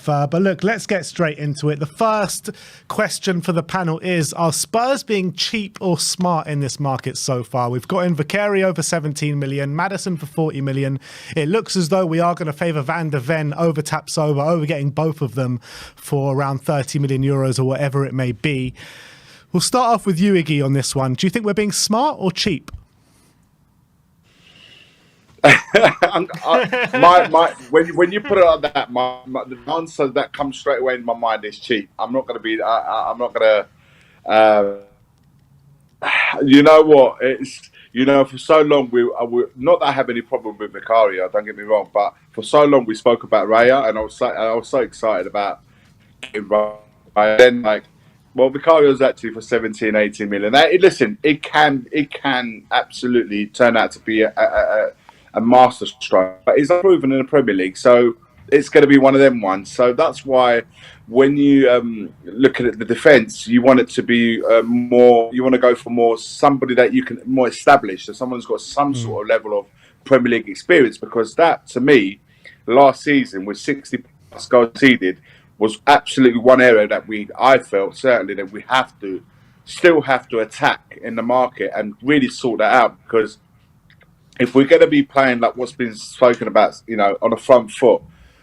But look, let's get straight into it. The first question for the panel is, are Spurs being cheap or smart in this market so far? We've got in Vicario for 17 million, Maddison for 40 million. It looks as though we are going to favour Van der Ven over Tapsoba, over getting both of them for around 30 million euros or whatever it may be. We'll start off with you, Iggy, on this one. Do you think we're being smart or cheap? When you put it like that, the answer that comes straight away in my mind is cheap. I'm not going to be. I'm not going to. You know what? It's, for so long we not that I have any problem with Vicario. Don't get me wrong, but for so long we spoke about Raya, and I was so excited about getting Raya. Then Vicario's actually for 17, 18 million. Listen, it can absolutely turn out to be a master stroke, but it's proven in the Premier League, so it's going to be one of them ones. So that's why when you look at the defence, you want it to be more. You want to go for somebody that you can more established, so someone who's got some sort of level of Premier League experience. Because that, to me, last season with 60 plus goals conceded, was absolutely one area that I felt certainly that we still have to attack in the market and really sort that out. Because if we're going to be playing like what's been spoken about, on a front foot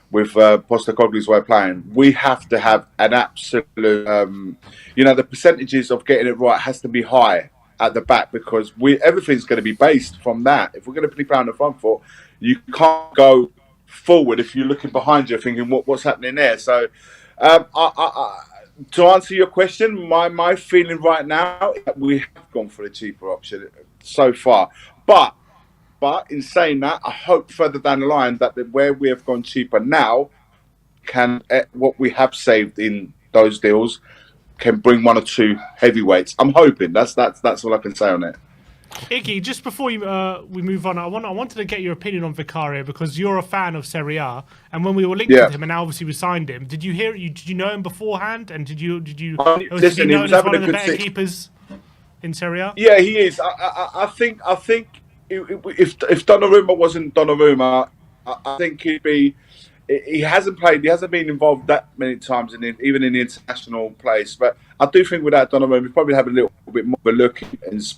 with Postecoglou's way of playing, we have to have an absolute, the percentages of getting it right has to be high at the back, because everything's going to be based from that. If we're going to be playing on the front foot, you can't go forward if you're looking behind you thinking what's happening there. So to answer your question, my feeling right now is that we have gone for the cheaper option so far. But in saying that, I hope further down the line that where we have gone cheaper now, what we have saved in those deals can bring one or two heavyweights. I'm hoping. That's all I can say on it. Iggy, just before we move on, I wanted to get your opinion on Vicario, because you're a fan of Serie A, and when we were linked with him, and now obviously we signed him. Did you know him beforehand? And did you listen, know him as one of the better keepers in Serie A? Yeah, he is. I think if Donnarumma wasn't Donnarumma, I think he'd be. He hasn't been involved that many times even in the international place. But I do think without Donnarumma, we probably have a little bit more of a look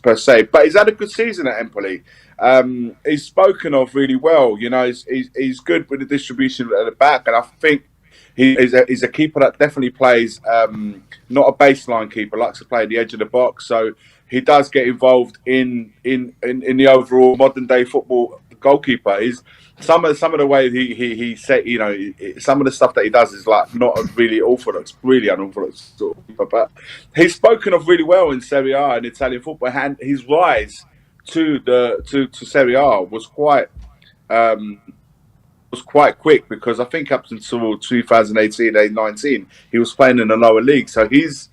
per se. But he's had a good season at Empoli. He's spoken of really well. He's good with the distribution at the back, and I think he's a keeper that definitely plays not a baseline keeper, likes to play at the edge of the box. So he does get involved in the overall modern day football goalkeeper. Some of the way he said, some of the stuff that he does is like not really orthodox, really unorthodox sort of keeper. But he's spoken of really well in Serie A and Italian football, and his rise to Serie A was quite quick, because I think up until 2018-19 he was playing in the lower league. So his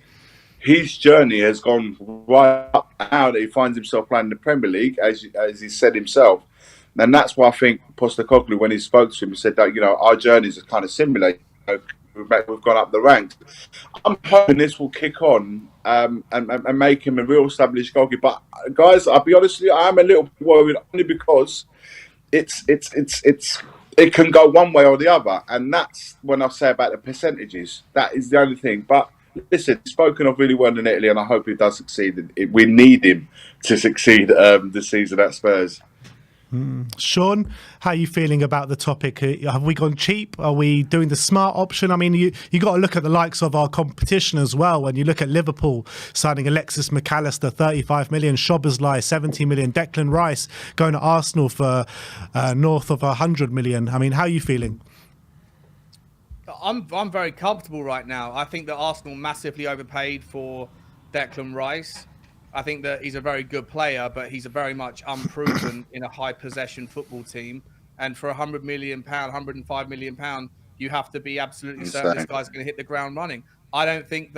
journey has gone right up. Now that he finds himself playing in the Premier League, as he said himself. And that's why I think Postecoglou, when he spoke to him, he said that, our journeys are kind of similar. We've gone up the ranks. I'm hoping this will kick on and make him a real established goalkeeper. But guys, I'll be honest with you, I am a little bit worried, only because it can go one way or the other. And that's when I say about the percentages. That is the only thing. But listen, he's spoken of really well in Italy, and I hope he does succeed. We need him to succeed this season at Spurs. Sean, how are you feeling about the topic? Have we gone cheap? Are we doing the smart option? I mean, you got to look at the likes of our competition as well. When you look at Liverpool signing Alexis McAllister, 35 million, Szoboszlai, 70 million, Declan Rice going to Arsenal for north of 100 million. I mean, how are you feeling? I'm very comfortable right now. I think that Arsenal massively overpaid for Declan Rice. I think that he's a very good player, but he's a very much unproven in a high possession football team. And for £100 million, £105 million, you have to be absolutely certain this guy's going to hit the ground running. I think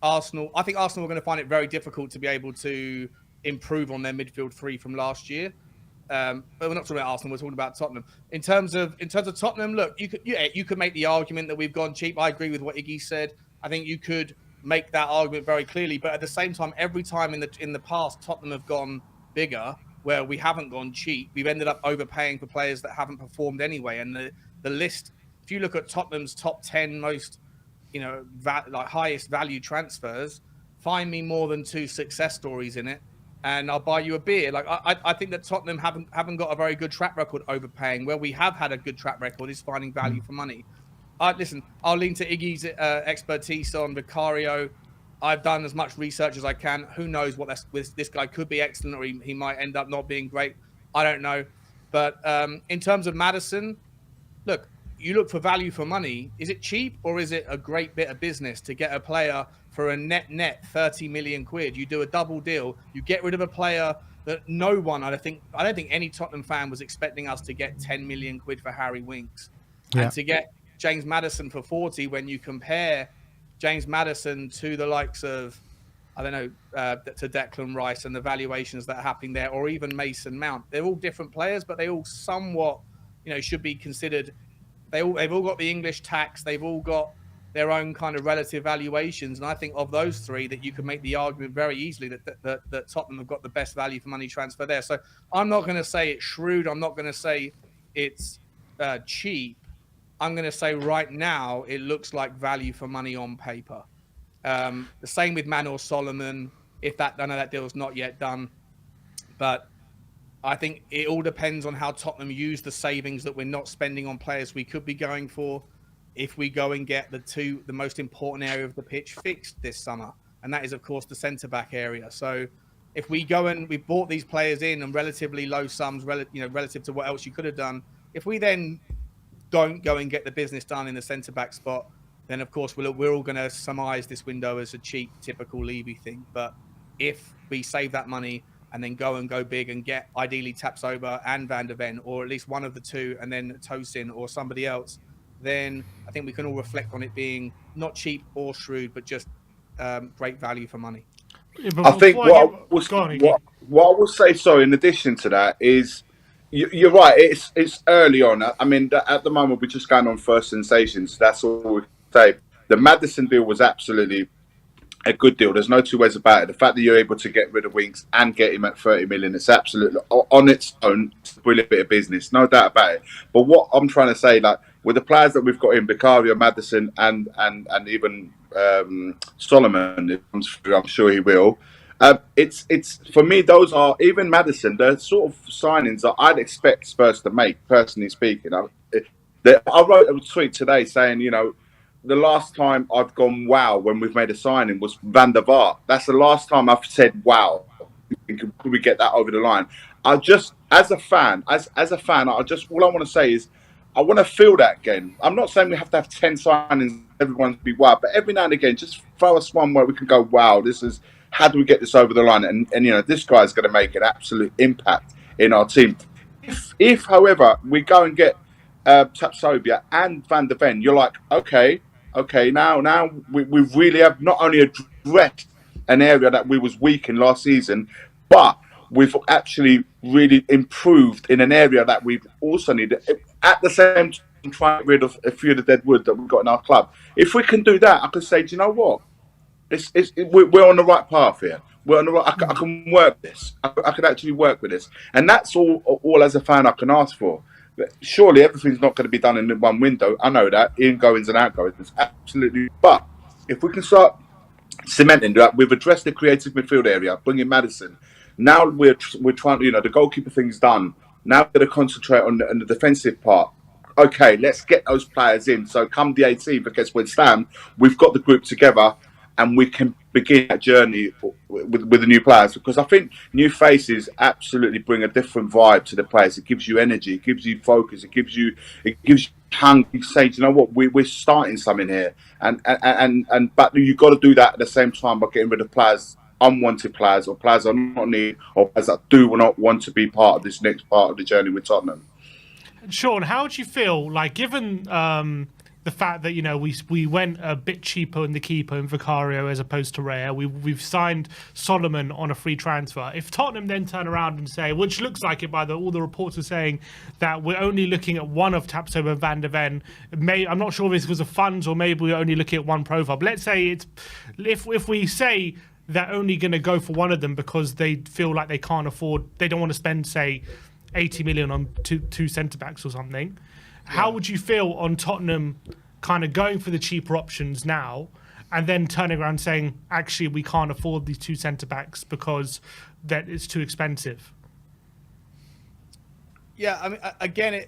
Arsenal are going to find it very difficult to be able to improve on their midfield three from last year. But we're not talking about Arsenal, we're talking about Tottenham. In terms of Tottenham, look, you could make the argument that we've gone cheap. I agree with what Iggy said. I think you could make that argument very clearly, but at the same time, every time in the past Tottenham have gone bigger, where we haven't gone cheap, we've ended up overpaying for players that haven't performed anyway. And the list, if if you look at Tottenham's top 10 most, like highest value transfers, find me more than 2 success stories in it, and I'll buy you a beer. Like I think that Tottenham haven't got a very good track record overpaying. Where we have had a good track record is finding value for money. Listen, I'll lean to Iggy's expertise on Vicario. I've done as much research as I can. Who knows what this guy could be excellent, or he might end up not being great. I don't know. But in terms of Maddison, look, you look for value for money. Is it cheap, or is it a great bit of business to get a player for a net 30 million quid? You do a double deal. You get rid of a player that no one, I don't think any Tottenham fan was expecting us to get 10 million quid for Harry Winks. Yeah. And to get James Maddison for 40, when you compare James Maddison to the likes of, I don't know, to Declan Rice and the valuations that are happening there, or even Mason Mount. They're all different players, but they all somewhat, should be considered. They've all got the English tax. They've all got their own kind of relative valuations. And I think of those three, that you can make the argument very easily that Tottenham have got the best value for money transfer there. So I'm not going to say it's shrewd. I'm not going to say it's cheap. I'm going to say right now it looks like value for money on paper. The same with Manor Solomon. I know that deal's not yet done, but I think it all depends on how Tottenham use the savings that we're not spending on players we could be going for, if we go and get the most important area of the pitch fixed this summer, and that is of course the centre back area. So if we go and we bought these players in on relatively low sums, relative to what else you could have done, if we then don't go and get the business done in the centre-back spot, then of course we're all going to surmise this window as a cheap, typical Levy thing. But if we save that money and then go big and get ideally Tapsoba and Van der Ven, or at least one of the two, and then Tosin or somebody else, then I think we can all reflect on it being not cheap or shrewd, but just great value for money. Yeah, I think what I will say, sorry, in addition to that is, you're right. It's early on. I mean, at the moment we're just going on first sensations. That's all we can say. The Maddison deal was absolutely a good deal. There's no two ways about it. The fact that you're able to get rid of Winks and get him at 30 million, it's absolutely on its own. It's a brilliant bit of business, no doubt about it. But what I'm trying to say, like with the players that we've got in Vicario, Maddison, and even Solomon, if comes through, I'm sure he will. It's for me, those are, even Maddison, the sort of signings that I'd expect Spurs to make, personally speaking. I wrote a tweet today saying, the last time I've gone wow when we've made a signing was Van der Vaart. That's the last time I've said wow. Could we get that over the line? I just, as a fan, all I want to say is, I want to feel that again. I'm not saying we have to have 10 signings, everyone to be wow, but every now and again, just throw us one where we can go, wow, how do we get this over the line? And this guy's going to make an absolute impact in our team. If however, we go and get Tapsoba and Van der Ven, you're like, okay, now we really have not only addressed an area that we was weak in last season, but we've actually really improved in an area that we've also needed. At the same time, trying to get rid of a few of the dead wood that we've got in our club. If we can do that, I can say, do you know what? We're on the right path here. We're on the right. I can work this. I can actually work with this, and that's all as a fan I can ask for. But surely everything's not going to be done in one window. I know that ingoings and outgoings, absolutely. But if we can start cementing that, we've addressed the creative midfield area, bringing Maddison. Now we're trying to, the goalkeeper thing's done. Now we're going to concentrate on the defensive part. Okay, let's get those players in. So come the 18th against West Ham, we've got the group together and we can begin that journey with the new players. Because I think new faces absolutely bring a different vibe to the players. It gives you energy, it gives you focus, it gives you hunger. You say, you know what, we're starting something here, but you've got to do that at the same time by getting rid of players, unwanted players, or players that are not needed, or players that do not want to be part of this next part of the journey with Tottenham. Sean, how would you feel, like, given the fact that we went a bit cheaper in the keeper in Vicario as opposed to Raya, we've signed Solomon on a free transfer. If Tottenham then turn around and say, which looks like it by all the reports are saying, that we're only looking at one of Tapsoba and Van der Ven, I'm not sure if it's because of funds or maybe we're only looking at one profile. But let's say if we say they're only going to go for one of them because they feel like they can't afford, they don't want to spend, say, 80 million on two centre backs or something. How would you feel on Tottenham kind of going for the cheaper options now and then turning around saying, actually, we can't afford these two centre-backs because that it's too expensive? Yeah, I mean, again,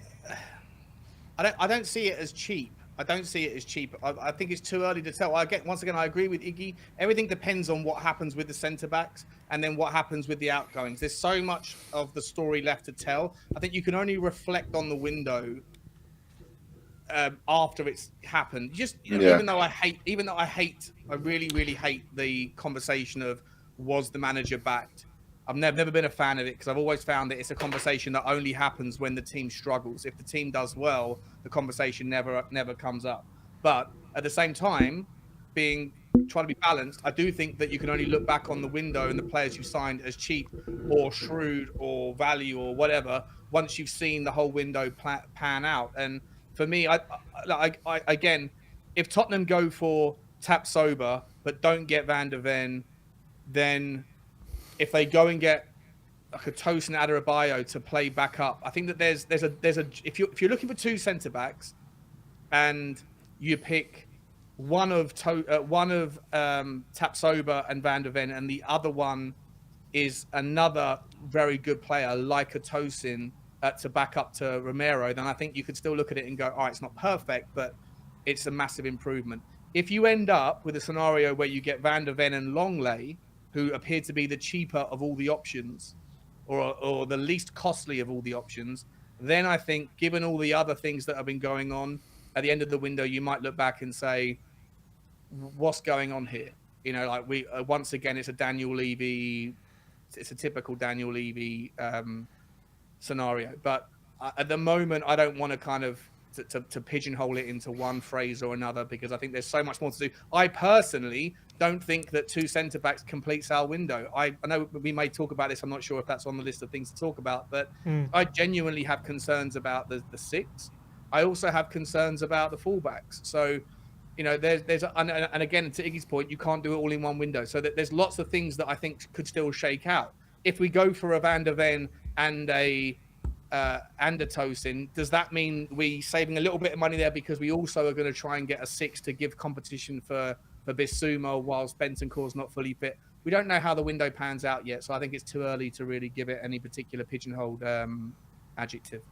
I don't see it as cheap. I don't see it as cheap. I think it's too early to tell. Once again, I agree with Iggy. Everything depends on what happens with the centre-backs and then what happens with the outgoings. There's so much of the story left to tell. I think you can only reflect on the window after it's happened. Even though I really, really hate the conversation of was the manager backed. I've never been a fan of it because I've always found that it's a conversation that only happens when the team struggles. If the team does well, the conversation never comes up. But at the same time, trying to be balanced, I do think that you can only look back on the window and the players you signed as cheap or shrewd or value or whatever once you've seen the whole window pan out. And for me, I again, if Tottenham go for Tapsoba but don't get Van de Ven, then if they go and get like a Tosin Adarabioyo to play back up, I think that there's a if you're looking for two centre backs, and you pick one of Tapsoba and Van de Ven, and the other one is another very good player like a Tosin to back up to Romero, then I think you could still look at it and go, all right, it's not perfect, but it's a massive improvement. If you end up with a scenario where you get Van de Ven and Longley, who appear to be the cheaper of all the options, or the least costly of all the options, then I think, given all the other things that have been going on, at the end of the window, you might look back and say, what's going on here? You know, like once again, it's a typical Daniel Levy scenario. But at the moment, I don't want to kind of to pigeonhole it into one phrase or another, because I think there's so much more to do. I personally don't think that two centre-backs completes our window. I know we may talk about this. I'm not sure if that's on the list of things to talk about, but I genuinely have concerns about the six. I also have concerns about the fullbacks. So, you know, and again, to Iggy's point, you can't do it all in one window. So there's lots of things that I think could still shake out. If we go for a Van de Ven and a Tosin, does that mean we saving a little bit of money there because we also are going to try and get a six to give competition for Bissouma whilst Bentancur's not fully fit? We don't know how the window pans out yet, so I think it's too early to really give it any particular pigeonholed adjective.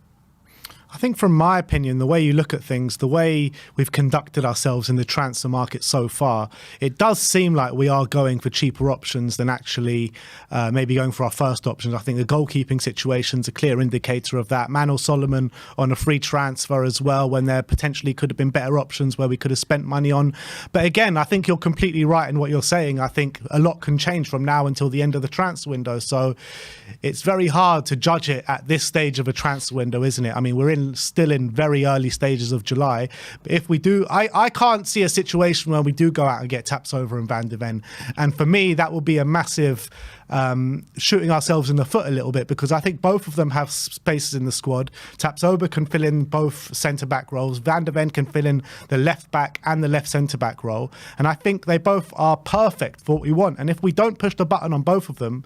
I think from my opinion, the way you look at things, the way we've conducted ourselves in the transfer market so far, it does seem like we are going for cheaper options than actually maybe going for our first options. I think the goalkeeping situation's a clear indicator of that. Manor Solomon on a free transfer as well, when there potentially could have been better options where we could have spent money on. But again, I think you're completely right in what you're saying. I think a lot can change from now until the end of the transfer window. So it's very hard to judge it at this stage of a transfer window, isn't it? I mean, we're still in very early stages of July. But if we do, I can't see a situation where we do go out and get Tapsoba and Van de Ven. And for me, that will be a massive shooting ourselves in the foot a little bit, because I think both of them have spaces in the squad. Tapsoba can fill in both centre-back roles. Van de Ven can fill in the left-back and the left centre-back role. And I think they both are perfect for what we want. And if we don't push the button on both of them,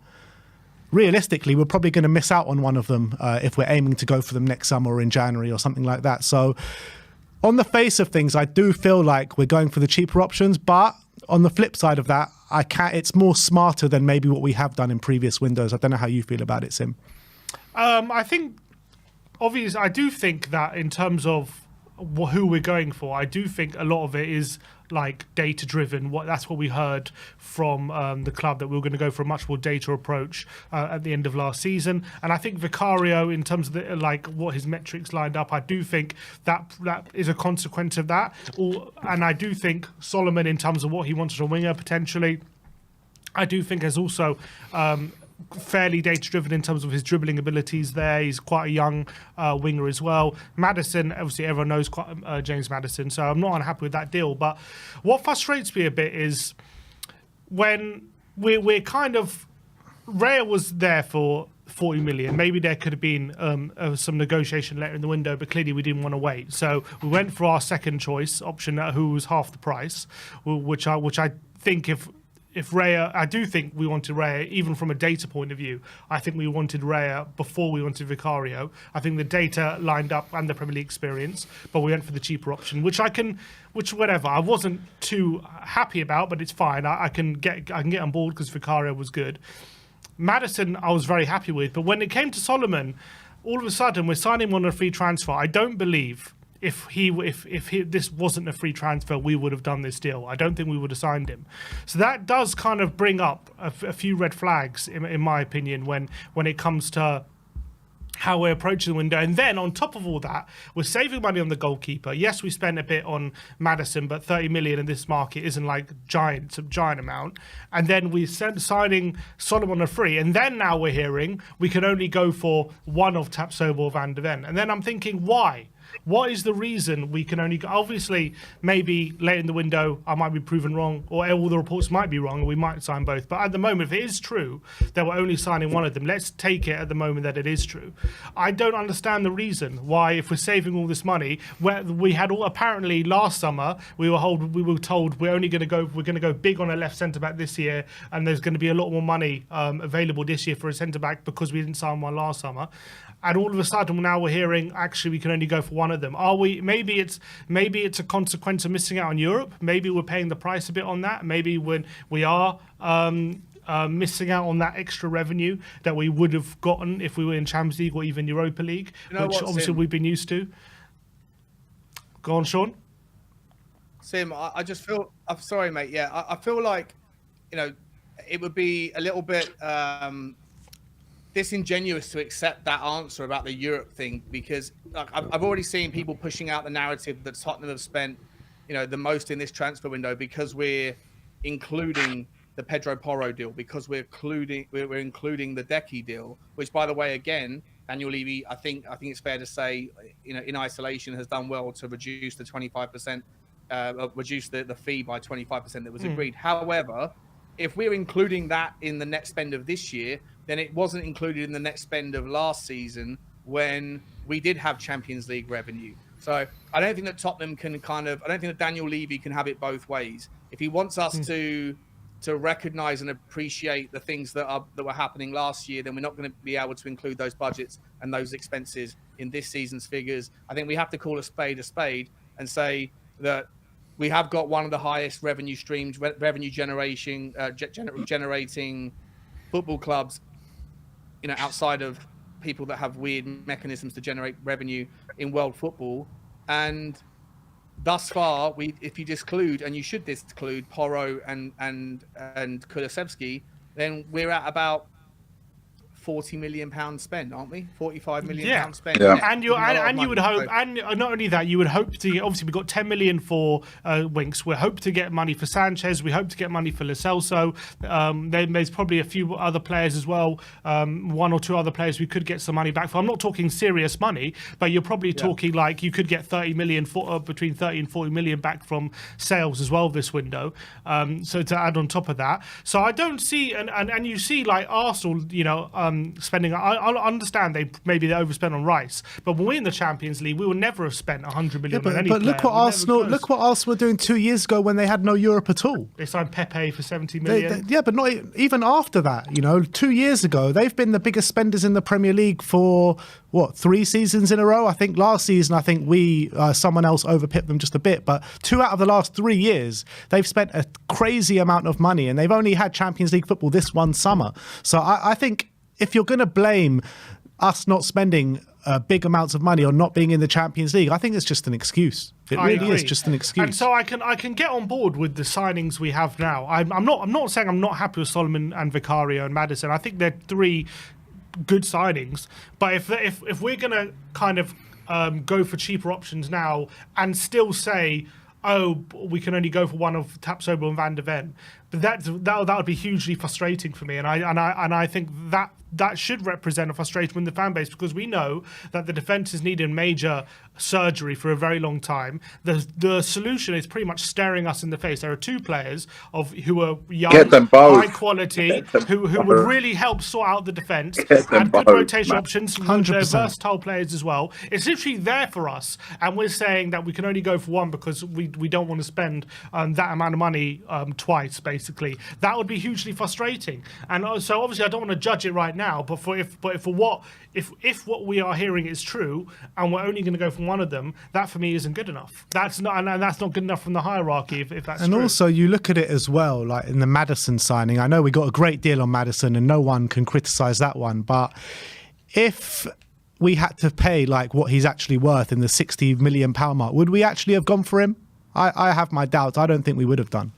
realistically, we're probably going to miss out on one of them if we're aiming to go for them next summer or in January or something like that. So on the face of things, I do feel like we're going for the cheaper options. But on the flip side of that, it's more smarter than maybe what we have done in previous windows. I don't know how you feel about it, Sim. I think, obviously, I do think that in terms of who we're going for, I do think a lot of it is like data driven. That's what we heard from the club, that we were going to go for a much more data approach at the end of last season. And I think Vicario, in terms of what his metrics lined up, I do think that is a consequence of that. And I do think Solomon, in terms of what he wants as a winger potentially, I do think has also fairly data-driven in terms of his dribbling abilities there. He's quite a young winger as well. Maddison, obviously everyone knows James Maddison, so I'm not unhappy with that deal. But what frustrates me a bit is when we're kind of... Raya was there for 40 million. Maybe there could have been some negotiation later in the window, but clearly we didn't want to wait. So we went for our second choice option, who was half the price, which I think Raya, I do think we wanted Raya, even from a data point of view. I think we wanted Raya before we wanted Vicario. I think the data lined up and the Premier League experience, but we went for the cheaper option, which whatever. I wasn't too happy about, but it's fine. I can get on board because Vicario was good. Maddison, I was very happy with, but when it came to Solomon, all of a sudden we're signing him on a free transfer. I don't believe if this wasn't a free transfer, we would have done this deal. I don't think we would have signed him. So that does kind of bring up a few red flags, in my opinion, when it comes to how we're approaching the window. And then on top of all that, we're saving money on the goalkeeper. Yes, we spent a bit on Maddison, but 30 million in this market isn't like giant amount. And then we signing Solomon a free. And then now we're hearing we can only go for one of Tapsoba or Van de Ven. And then I'm thinking, why? What is the reason we can only go? Obviously, maybe late in the window, I might be proven wrong, or all the reports might be wrong, and we might sign both. But at the moment, if it is true that we're only signing one of them, let's take it at the moment that it is true. I don't understand the reason why, if we're saving all this money, where we had all apparently last summer, we were told we're going to go big on a left centre back this year, and there's going to be a lot more money available this year for a centre back because we didn't sign one last summer. And all of a sudden now we're hearing actually we can only go for one of them. Are we? Maybe it's a consequence of missing out on Europe. Maybe we're paying the price a bit on that. Maybe when we are missing out on that extra revenue that we would have gotten if we were in Champions League or even Europa League, which obviously we've been used to. Go on, Sean. Sim, I just feel. I'm sorry, mate. Yeah, I feel like, it would be a little bit disingenuous to accept that answer about the Europe thing, because I've already seen people pushing out the narrative that Tottenham have spent, the most in this transfer window because we're including the Pedro Porro deal, because we're including the Decky deal, which, by the way, again, Daniel Levy, I think it's fair to say, in isolation, has done well to reduce the 25%, reduce the fee by 25% that was agreed. However, if we're including that in the net spend of this year, then it wasn't included in the net spend of last season when we did have Champions League revenue. So I don't think that Tottenham can I don't think that Daniel Levy can have it both ways. If he wants us to recognise and appreciate the things that were happening last year, then we're not going to be able to include those budgets and those expenses in this season's figures. I think we have to call a spade and say that we have got one of the highest revenue streams, generating football clubs, outside of people that have weird mechanisms to generate revenue in world football. And thus far, if you exclude, and you should exclude Porro and Kulusevski, then we're at about £40 million spent, aren't we? £45 million spent. Yeah. And you would hope, and not only that, you would hope to. Obviously, we've got 10 million for Winks. We hope to get money for Sanchez. We hope to get money for Lo Celso. There's probably a few other players as well. One or two other players we could get some money back for. I'm not talking serious money, but you're probably talking like you could get 30 million between 30 and 40 million back from sales as well this window. So to add on top of that, so I don't see, and you see like Arsenal, spending. I understand they overspent on Rice, but when we're in the Champions League, we would never have spent 100 million on any player. But look what Arsenal were doing 2 years ago when they had no Europe at all. They signed Pepe for 70 million. But not even after that. 2 years ago, they've been the biggest spenders in the Premier League for 3 seasons in a row. I think last season, someone else overpipped them just a bit, but 2 out of the last 3 years, they've spent a crazy amount of money, and they've only had Champions League football this one summer. So I think if you're going to blame us not spending big amounts of money or not being in the Champions League, I think it's just an excuse. It really is just an excuse. And so I can get on board with the signings we have now. I'm not saying I'm not happy with Solomon and Vicario and Maddison. I think they're 3 good signings. But if we're going to kind of go for cheaper options now and still say, we can only go for one of Tapsoba and Van de Ven, but that would be hugely frustrating for me, and I think that that should represent a frustration with the fan base, because we know that the defence has needed major surgery for a very long time. The solution is pretty much staring us in the face. There are two players who are young, Get them both. high quality, who would really help sort out the defence, Get them and good both, rotation man. options. 100%. They're versatile players as well. It's literally there for us, and we're saying that we can only go for one because we don't want to spend that amount of money twice. Basically, that would be hugely frustrating. And so obviously, I don't want to judge it right now. But if what we are hearing is true, and we're only going to go for one of them, that for me isn't good enough. That's not, and that's not good enough from the hierarchy. If that's and true. also, you look at it as well, like in the Maddison signing. I know we got a great deal on Maddison, and no one can criticise that one. But if we had to pay like what he's actually worth in the £60 million mark, would we actually have gone for him? I have my doubts. I don't think we would have done.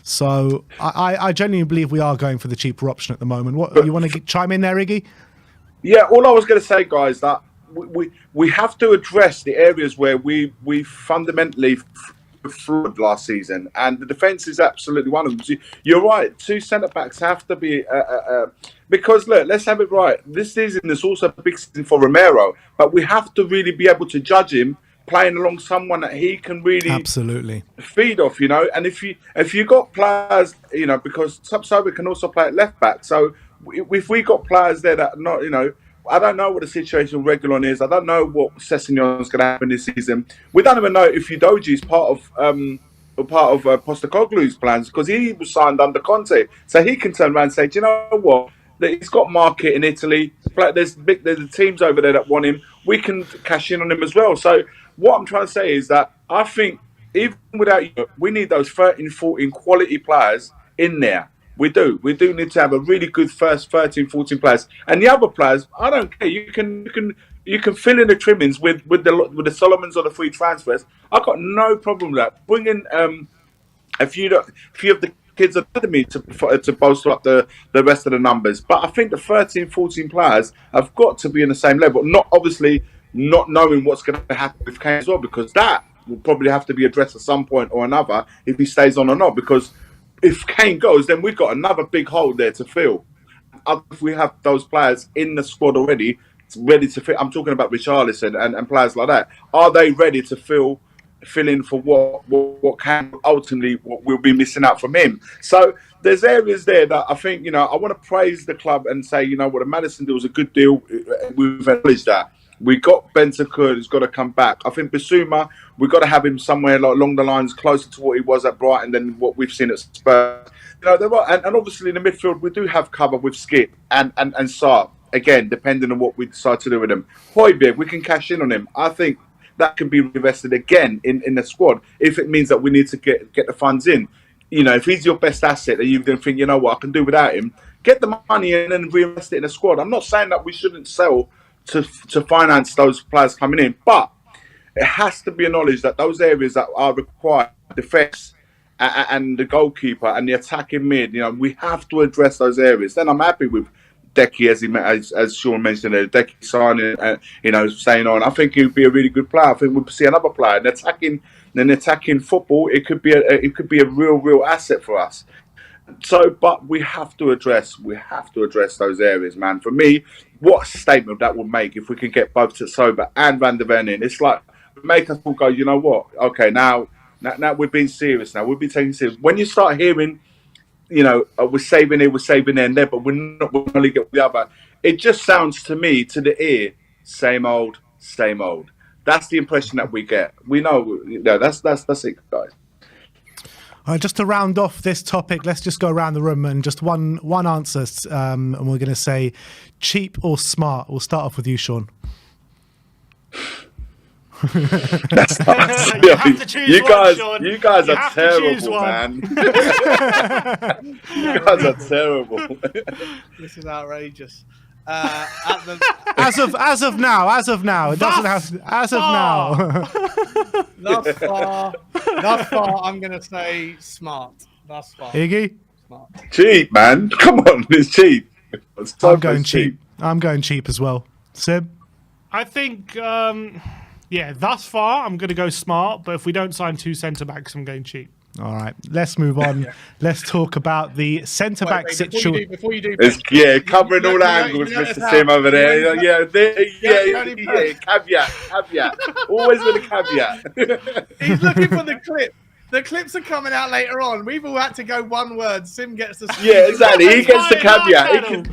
So I genuinely believe we are going for the cheaper option at the moment. What you want to chime in there, Iggy? Yeah, all I was going to say, guys, that we have to address the areas where we fundamentally flawed last season, and the defence is absolutely one of them. You're right. Two centre backs have to be because look, let's have it right. This season is also a big season for Romero, but we have to really be able to judge him playing along someone that he can really Absolutely feed off, And if you got players, because Sober can also play at left back. So if we got players there that not, I don't know what the situation with Reguilon is. I don't know what Sessegnon's going to happen this season. We don't even know if Udogie is part of Postecoglou's plans, because he was signed under Conte, so he can turn around and say, do you know what? He's got market in Italy. There's the teams over there that want him. We can cash in on him as well. So what I'm trying to say is that I think even without you, we need those 13, 14 quality players in there. We do need to have a really good first 13, 14 players. And the other players, I don't care. You can fill in the trimmings with the Solomons or the free transfers. I've got no problem with that. Bring in a few of the kids academy to bolster up the rest of the numbers. But I think the 13, 14 players have got to be in the same level. Not knowing what's going to happen with Kane as well, because that will probably have to be addressed at some point or another if he stays on or not. Because if Kane goes, then we've got another big hole there to fill. If we have those players in the squad already, ready to fit, I'm talking about Richarlison and players like that. Are they ready to fill in for what Kane ultimately what we'll be missing out from him? So there's areas there that I think, I want to praise the club and say, what the Maddison deal was a good deal. We've acknowledged that. We got Bentancur, who's got to come back. I think Bissouma, we've got to have him somewhere along the lines closer to what he was at Brighton than what we've seen at Spurs. There are, and obviously in the midfield, we do have cover with Skip and Sarr. Again, depending on what we decide to do with him. Højbjerg, we can cash in on him. I think that can be reinvested again in the squad if it means that we need to get the funds in. If he's your best asset and you then think, you know what, I can do without him, get the money in and reinvest it in the squad. I'm not saying that we shouldn't sell to finance those players coming in, but it has to be acknowledged that those areas that are required, defence and the goalkeeper and the attacking mid, we have to address those areas. Then I'm happy with Decky, as Sean mentioned, Decky signing, staying on. I think he'd be a really good player. I think we'll see another player. And attacking football, it could be a real asset for us. So, but we have to address those areas, man. For me, what a statement that would make if we can get both Sober and Van der Ven in. It's like make us all go, you know what? Okay, now we're being serious. Now we've been taking serious. When you start hearing, we're saving here, we're saving there and there, but we're not. We're only get the other. It just sounds to me, to the ear, same old, same old. That's the impression that we get. We know, that's it, guys. Just to round off this topic, let's just go around the room and just one answer, and we're going to say cheap or smart. We'll start off with you, Sean. That's not, you have to choose you guys, Sean. You guys you are terrible, man. You guys are terrible. This is outrageous. As of now, it doesn't have. As of now, thus far, I'm gonna say smart. Thus far, Iggy, smart. Cheap, man. Come on, it's cheap. I'm going cheap. I'm going cheap as well. Sib, I think, thus far I'm going to go smart, but if we don't sign two centre backs, I'm going cheap. All right, let's move on. Let's talk about the centre-back situation. Before you do, covering all angles, Mr. Sim over there. Caveat. Always with a caveat. He's looking for the clip. The clips are coming out later on. We've all had to go one word. Sim gets the exactly. He gets the caveat.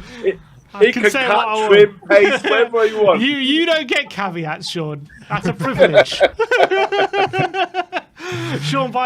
He can cut, trim, paste, whatever you want. You don't get caveats, Sean. That's a privilege. Sean,